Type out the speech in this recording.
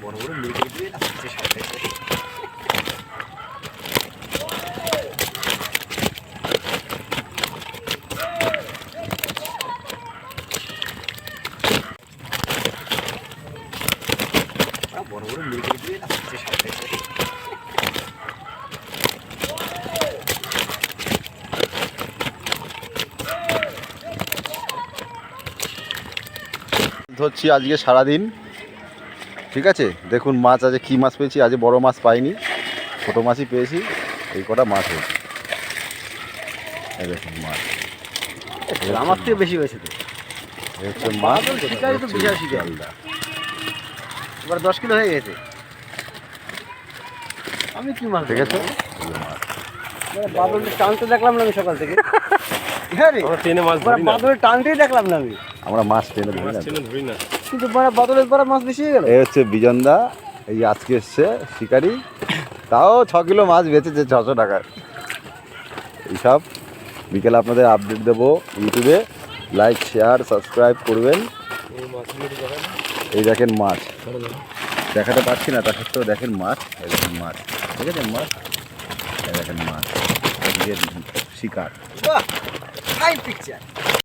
বড় বড় মেরে দিয়ে সাথে বড় বড় মেরে দিয়ে সাথে ধরছি আজকে সারাদিন, ঠিক আছে। দেখুন মাছ আজকে কী মাছ পেয়েছি। আজকে বড় মাছ পাইনি, ছোটো মাছই পেয়েছি। এই কটা মাছ হয়েছে, এই দেখুন মাছ। আমার থেকে বেশি হয়েছে তো। এই হচ্ছে মাছ, শিকারি তো বিশাল শিকারি। এবার 10 কিলো হয়ে গেছে। আমি কি মাছ ঠিক আছে, বাদলটা টানতে দেখলাম না আমি সকাল থেকে। হ্যাঁ রে, ট্রেনে মাছ ধরি না, বাদলের টানতেই দেখলাম না আমি। আমরা মাছ টেনে ধরি না, কিন্তু বাদলের পরে মাছ বেশি হয়ে গেল। এই হচ্ছে বিজনদা, এই আজকে এসছে শিকারি, তাও 6 কিলো মাছ বেচেছে 600 টাকায়। এইসব বিকেলে আপনাদের আপডেট দেবো ইউটিউবে। লাইক শেয়ার সাবস্ক্রাইব করবেন। এই দেখেন মাছ, দেখাতে পারছি না তা সত্ত্বেও দেখেন মাছ। এই দেখেন মাছ, দেখেছেন মাছ, এই দেখেন মাছ, আজকের শিকার। High picture.